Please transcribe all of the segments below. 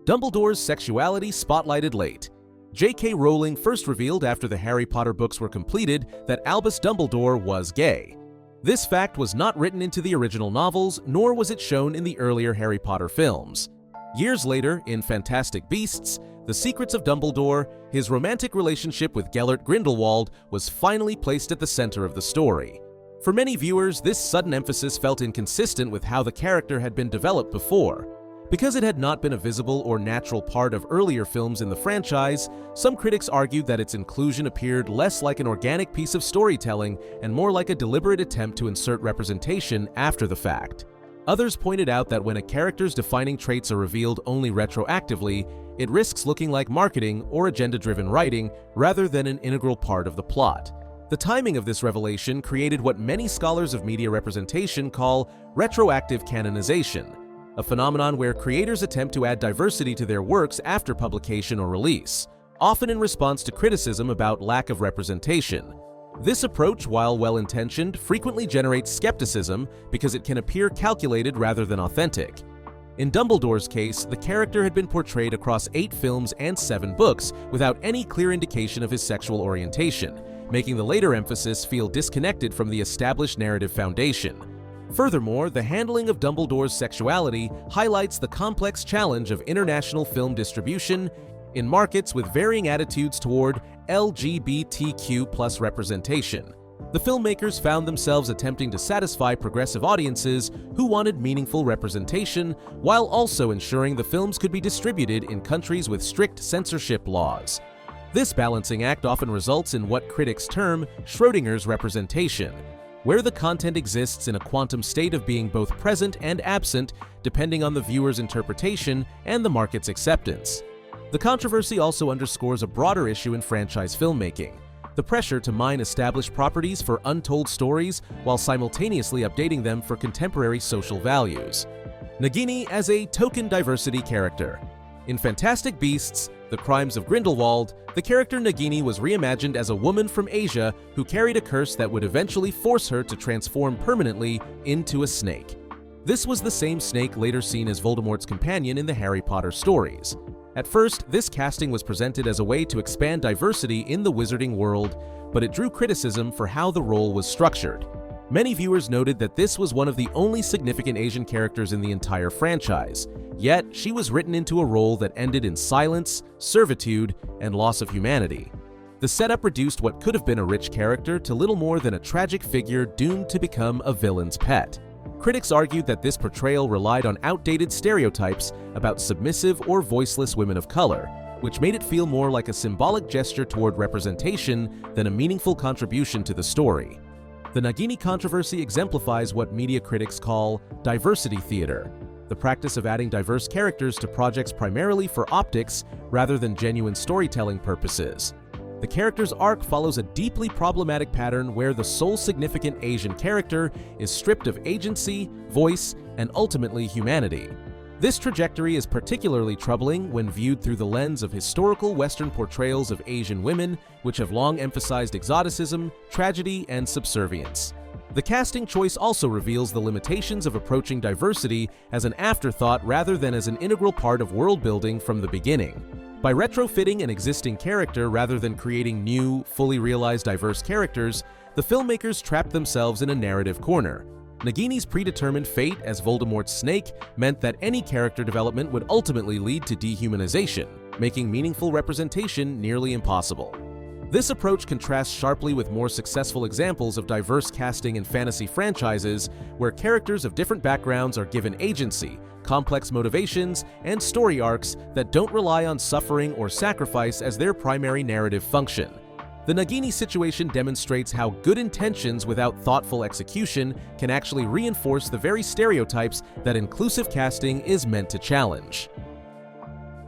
Dumbledore's sexuality spotlighted late. J.K. Rowling first revealed after the Harry Potter books were completed that Albus Dumbledore was gay. This fact was not written into the original novels, nor was it shown in the earlier Harry Potter films. Years later, in Fantastic Beasts: The Secrets of Dumbledore, his romantic relationship with Gellert Grindelwald was finally placed at the center of the story. For many viewers, this sudden emphasis felt inconsistent with how the character had been developed before. Because it had not been a visible or natural part of earlier films in the franchise, some critics argued that its inclusion appeared less like an organic piece of storytelling and more like a deliberate attempt to insert representation after the fact. Others pointed out that when a character's defining traits are revealed only retroactively, it risks looking like marketing or agenda-driven writing rather than an integral part of the plot. The timing of this revelation created what many scholars of media representation call retroactive canonization, a phenomenon where creators attempt to add diversity to their works after publication or release, often in response to criticism about lack of representation. This approach, while well-intentioned, frequently generates skepticism because it can appear calculated rather than authentic. In Dumbledore's case, the character had been portrayed across 8 films and 7 books without any clear indication of his sexual orientation, making the later emphasis feel disconnected from the established narrative foundation. Furthermore, the handling of Dumbledore's sexuality highlights the complex challenge of international film distribution in markets with varying attitudes toward LGBTQ+ representation. The filmmakers found themselves attempting to satisfy progressive audiences who wanted meaningful representation while also ensuring the films could be distributed in countries with strict censorship laws. This balancing act often results in what critics term Schrödinger's representation, where the content exists in a quantum state of being both present and absent depending on the viewer's interpretation and the market's acceptance. The controversy also underscores a broader issue in franchise filmmaking: the pressure to mine established properties for untold stories while simultaneously updating them for contemporary social values. Nagini as a token diversity character. In Fantastic Beasts: The Crimes of Grindelwald, the character Nagini was reimagined as a woman from Asia who carried a curse that would eventually force her to transform permanently into a snake. This was the same snake later seen as Voldemort's companion in the Harry Potter stories. At first, this casting was presented as a way to expand diversity in the wizarding world, but it drew criticism for how the role was structured. Many viewers noted that this was one of the only significant Asian characters in the entire franchise, yet she was written into a role that ended in silence, servitude, and loss of humanity. The setup reduced what could have been a rich character to little more than a tragic figure doomed to become a villain's pet. Critics argued that this portrayal relied on outdated stereotypes about submissive or voiceless women of color, which made it feel more like a symbolic gesture toward representation than a meaningful contribution to the story. The Nagini controversy exemplifies what media critics call diversity theater, the practice of adding diverse characters to projects primarily for optics rather than genuine storytelling purposes. The character's arc follows a deeply problematic pattern where the sole significant Asian character is stripped of agency, voice, and ultimately humanity. This trajectory is particularly troubling when viewed through the lens of historical Western portrayals of Asian women, which have long emphasized exoticism, tragedy, and subservience. The casting choice also reveals the limitations of approaching diversity as an afterthought rather than as an integral part of world-building from the beginning. By retrofitting an existing character rather than creating new, fully realized diverse characters, the filmmakers trapped themselves in a narrative corner. Nagini's predetermined fate as Voldemort's snake meant that any character development would ultimately lead to dehumanization, making meaningful representation nearly impossible. This approach contrasts sharply with more successful examples of diverse casting in fantasy franchises, where characters of different backgrounds are given agency, complex motivations, and story arcs that don't rely on suffering or sacrifice as their primary narrative function. The Nagini situation demonstrates how good intentions without thoughtful execution can actually reinforce the very stereotypes that inclusive casting is meant to challenge.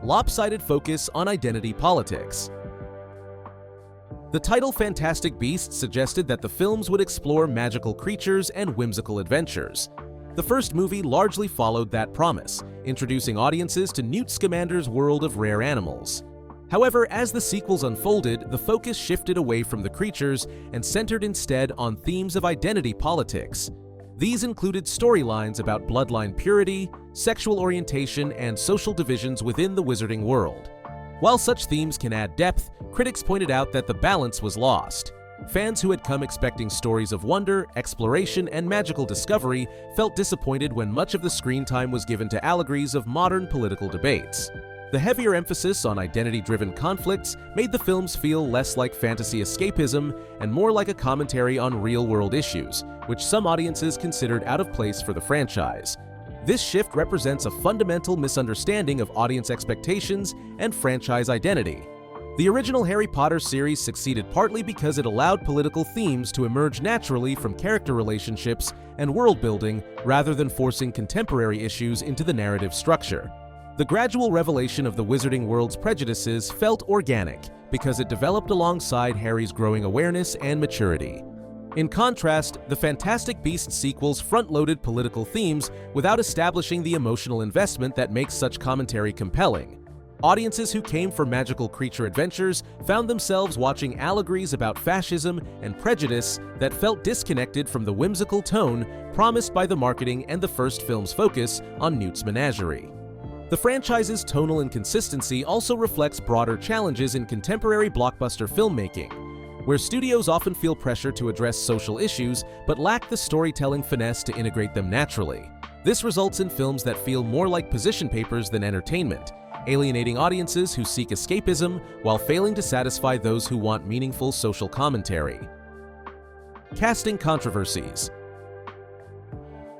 Lopsided focus on identity politics. The title Fantastic Beasts suggested that the films would explore magical creatures and whimsical adventures. The first movie largely followed that promise, introducing audiences to Newt Scamander's world of rare animals. However, as the sequels unfolded, the focus shifted away from the creatures and centered instead on themes of identity politics. These included storylines about bloodline purity, sexual orientation, and social divisions within the wizarding world. While such themes can add depth, critics pointed out that the balance was lost. Fans who had come expecting stories of wonder, exploration, and magical discovery felt disappointed when much of the screen time was given to allegories of modern political debates. The heavier emphasis on identity-driven conflicts made the films feel less like fantasy escapism and more like a commentary on real-world issues, which some audiences considered out of place for the franchise. This shift represents a fundamental misunderstanding of audience expectations and franchise identity. The original Harry Potter series succeeded partly because it allowed political themes to emerge naturally from character relationships and world-building rather than forcing contemporary issues into the narrative structure. The gradual revelation of the wizarding world's prejudices felt organic because it developed alongside Harry's growing awareness and maturity. In contrast, the Fantastic Beasts sequels front-loaded political themes without establishing the emotional investment that makes such commentary compelling. Audiences who came for magical creature adventures found themselves watching allegories about fascism and prejudice that felt disconnected from the whimsical tone promised by the marketing and the first film's focus on Newt's menagerie. The franchise's tonal inconsistency also reflects broader challenges in contemporary blockbuster filmmaking, where studios often feel pressure to address social issues but lack the storytelling finesse to integrate them naturally. This results in films that feel more like position papers than entertainment, alienating audiences who seek escapism while failing to satisfy those who want meaningful social commentary. Casting controversies.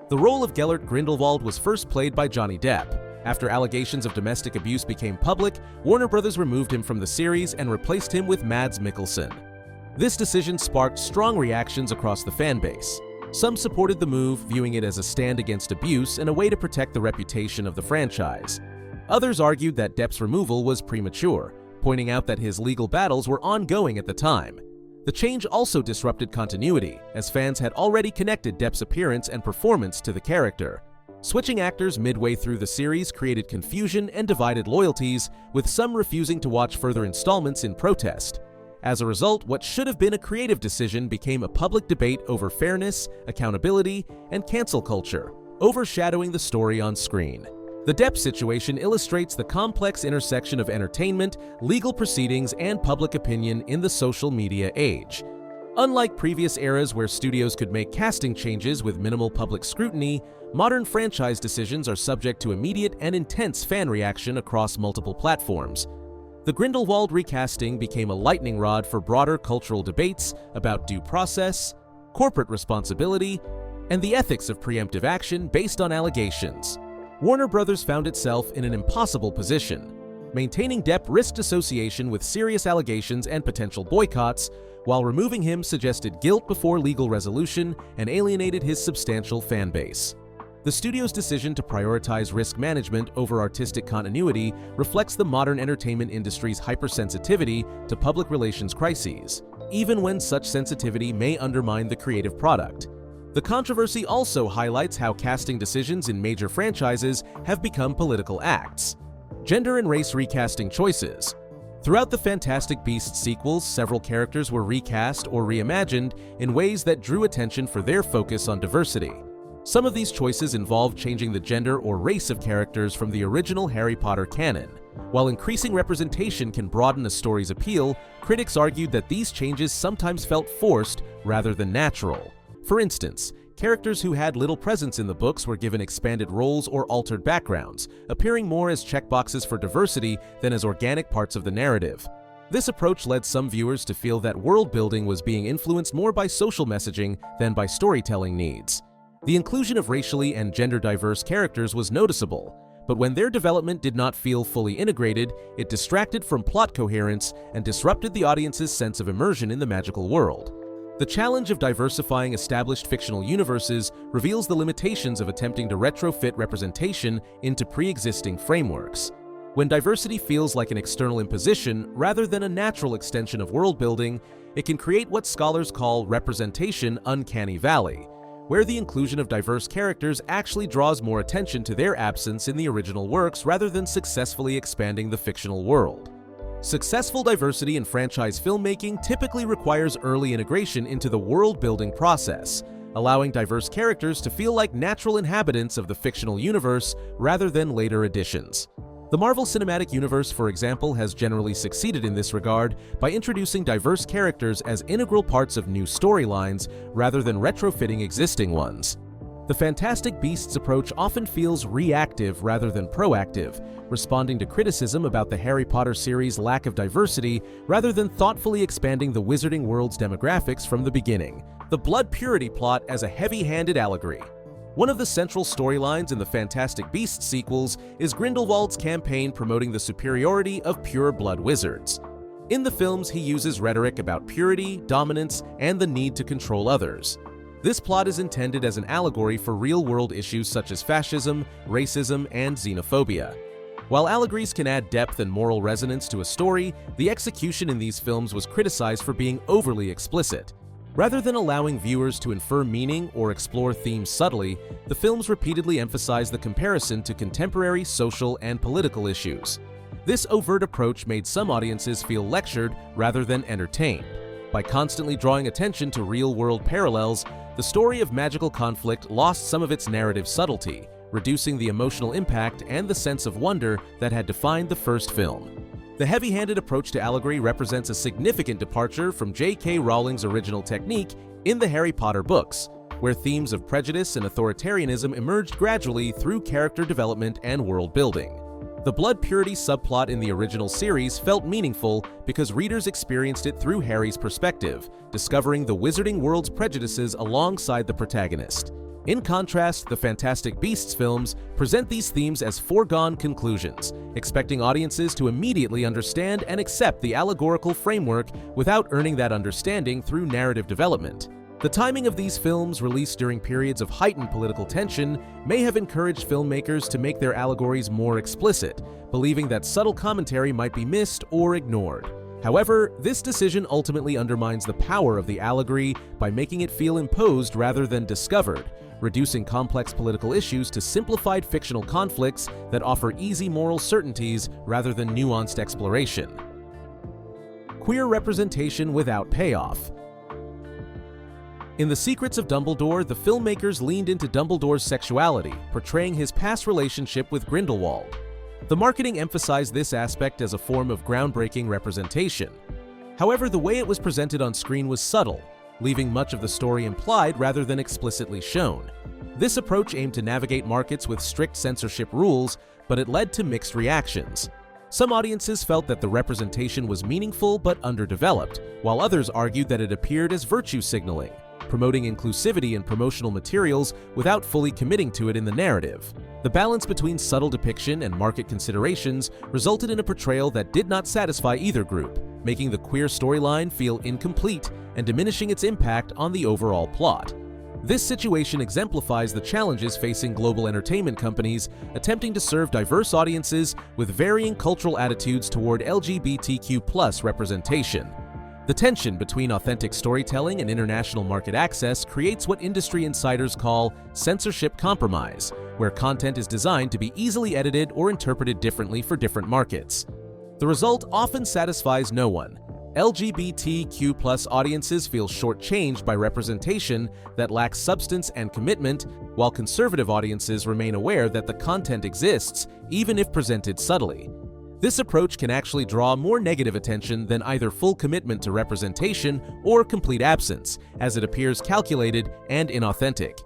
The role of Gellert Grindelwald was first played by Johnny Depp. After allegations of domestic abuse became public, Warner Bros. Removed him from the series and replaced him with Mads Mikkelsen. This decision sparked strong reactions across the fanbase. Some supported the move, viewing it as a stand against abuse and a way to protect the reputation of the franchise. Others argued that Depp's removal was premature, pointing out that his legal battles were ongoing at the time. The change also disrupted continuity, as fans had already connected Depp's appearance and performance to the character. Switching actors midway through the series created confusion and divided loyalties, with some refusing to watch further installments in protest. As a result, what should have been a creative decision became a public debate over fairness, accountability, and cancel culture, overshadowing the story on screen. The Depp situation illustrates the complex intersection of entertainment, legal proceedings, and public opinion in the social media age. Unlike previous eras where studios could make casting changes with minimal public scrutiny, modern franchise decisions are subject to immediate and intense fan reaction across multiple platforms. The Grindelwald recasting became a lightning rod for broader cultural debates about due process, corporate responsibility, and the ethics of preemptive action based on allegations. Warner Bros. Found itself in an impossible position. Maintaining Depp risked association with serious allegations and potential boycotts, while removing him suggested guilt before legal resolution and alienated his substantial fan base. The studio's decision to prioritize risk management over artistic continuity reflects the modern entertainment industry's hypersensitivity to public relations crises, even when such sensitivity may undermine the creative product. The controversy also highlights how casting decisions in major franchises have become political acts. Gender and race recasting choices. Throughout the Fantastic Beasts sequels, several characters were recast or reimagined in ways that drew attention for their focus on diversity. Some of these choices involved changing the gender or race of characters from the original Harry Potter canon. While increasing representation can broaden a story's appeal, critics argued that these changes sometimes felt forced rather than natural. For instance, characters who had little presence in the books were given expanded roles or altered backgrounds, appearing more as checkboxes for diversity than as organic parts of the narrative. This approach led some viewers to feel that world-building was being influenced more by social messaging than by storytelling needs. The inclusion of racially and gender-diverse characters was noticeable, but when their development did not feel fully integrated, it distracted from plot coherence and disrupted the audience's sense of immersion in the magical world. The challenge of diversifying established fictional universes reveals the limitations of attempting to retrofit representation into pre-existing frameworks. When diversity feels like an external imposition rather than a natural extension of world-building, it can create what scholars call representation uncanny valley, where the inclusion of diverse characters actually draws more attention to their absence in the original works rather than successfully expanding the fictional world. Successful diversity in franchise filmmaking typically requires early integration into the world-building process, allowing diverse characters to feel like natural inhabitants of the fictional universe rather than later additions. The Marvel Cinematic Universe, for example, has generally succeeded in this regard by introducing diverse characters as integral parts of new storylines rather than retrofitting existing ones. The Fantastic Beasts approach often feels reactive rather than proactive, responding to criticism about the Harry Potter series' lack of diversity rather than thoughtfully expanding the Wizarding World's demographics from the beginning. The blood purity plot as a heavy-handed allegory. One of the central storylines in the Fantastic Beasts sequels is Grindelwald's campaign promoting the superiority of pure-blood wizards. In the films, he uses rhetoric about purity, dominance, and the need to control others. This plot is intended as an allegory for real-world issues such as fascism, racism, and xenophobia. While allegories can add depth and moral resonance to a story, the execution in these films was criticized for being overly explicit. Rather than allowing viewers to infer meaning or explore themes subtly, the films repeatedly emphasize the comparison to contemporary social and political issues. This overt approach made some audiences feel lectured rather than entertained. By constantly drawing attention to real-world parallels, the story of magical conflict lost some of its narrative subtlety, reducing the emotional impact and the sense of wonder that had defined the first film. The heavy-handed approach to allegory represents a significant departure from J.K. Rowling's original technique in the Harry Potter books, where themes of prejudice and authoritarianism emerged gradually through character development and world building. The blood purity subplot in the original series felt meaningful because readers experienced it through Harry's perspective, discovering the Wizarding World's prejudices alongside the protagonist. In contrast, the Fantastic Beasts films present these themes as foregone conclusions, expecting audiences to immediately understand and accept the allegorical framework without earning that understanding through narrative development. The timing of these films, released during periods of heightened political tension, may have encouraged filmmakers to make their allegories more explicit, believing that subtle commentary might be missed or ignored. However, this decision ultimately undermines the power of the allegory by making it feel imposed rather than discovered, reducing complex political issues to simplified fictional conflicts that offer easy moral certainties rather than nuanced exploration. Queer representation without payoff. In The Secrets of Dumbledore, the filmmakers leaned into Dumbledore's sexuality, portraying his past relationship with Grindelwald. The marketing emphasized this aspect as a form of groundbreaking representation. However, the way it was presented on screen was subtle, leaving much of the story implied rather than explicitly shown. This approach aimed to navigate markets with strict censorship rules, but it led to mixed reactions. Some audiences felt that the representation was meaningful but underdeveloped, while others argued that it appeared as virtue signaling, promoting inclusivity in promotional materials without fully committing to it in the narrative. The balance between subtle depiction and market considerations resulted in a portrayal that did not satisfy either group, making the queer storyline feel incomplete and diminishing its impact on the overall plot. This situation exemplifies the challenges facing global entertainment companies attempting to serve diverse audiences with varying cultural attitudes toward LGBTQ+ representation. The tension between authentic storytelling and international market access creates what industry insiders call censorship compromise, where content is designed to be easily edited or interpreted differently for different markets. The result often satisfies no one. LGBTQ+ audiences feel shortchanged by representation that lacks substance and commitment, while conservative audiences remain aware that the content exists, even if presented subtly. This approach can actually draw more negative attention than either full commitment to representation or complete absence, as it appears calculated and inauthentic.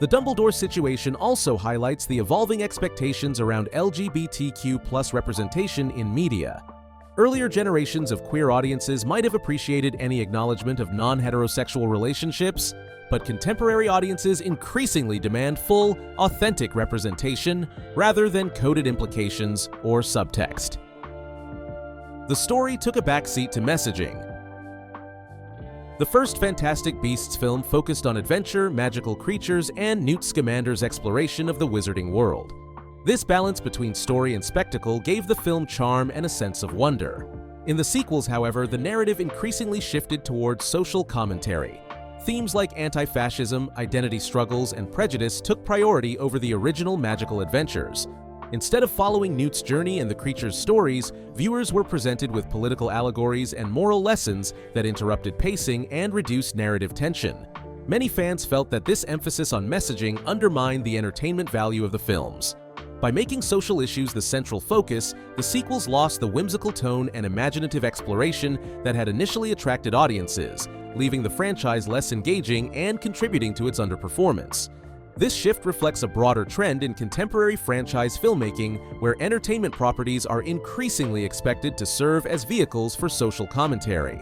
The Dumbledore situation also highlights the evolving expectations around LGBTQ+ representation in media. Earlier generations of queer audiences might have appreciated any acknowledgement of non-heterosexual relationships, but contemporary audiences increasingly demand full, authentic representation rather than coded implications or subtext. The story took a backseat to messaging. The first Fantastic Beasts film focused on adventure, magical creatures, and Newt Scamander's exploration of the wizarding world. This balance between story and spectacle gave the film charm and a sense of wonder. In the sequels, however, the narrative increasingly shifted towards social commentary. Themes like anti-fascism, identity struggles, and prejudice took priority over the original magical adventures. Instead of following Newt's journey and the creatures' stories, viewers were presented with political allegories and moral lessons that interrupted pacing and reduced narrative tension. Many fans felt that this emphasis on messaging undermined the entertainment value of the films. By making social issues the central focus, the sequels lost the whimsical tone and imaginative exploration that had initially attracted audiences, leaving the franchise less engaging and contributing to its underperformance. This shift reflects a broader trend in contemporary franchise filmmaking, where entertainment properties are increasingly expected to serve as vehicles for social commentary.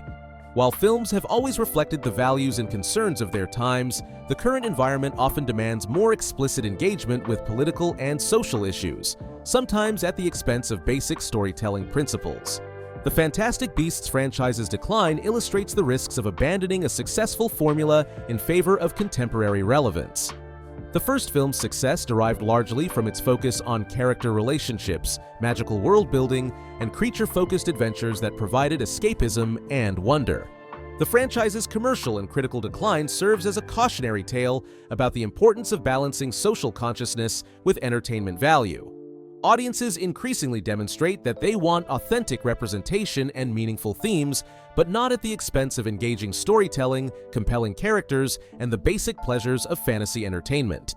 While films have always reflected the values and concerns of their times, the current environment often demands more explicit engagement with political and social issues, sometimes at the expense of basic storytelling principles. The Fantastic Beasts franchise's decline illustrates the risks of abandoning a successful formula in favor of contemporary relevance. The first film's success derived largely from its focus on character relationships, magical world-building, and creature-focused adventures that provided escapism and wonder. The franchise's commercial and critical decline serves as a cautionary tale about the importance of balancing social consciousness with entertainment value. Audiences increasingly demonstrate that they want authentic representation and meaningful themes, but not at the expense of engaging storytelling, compelling characters, and the basic pleasures of fantasy entertainment.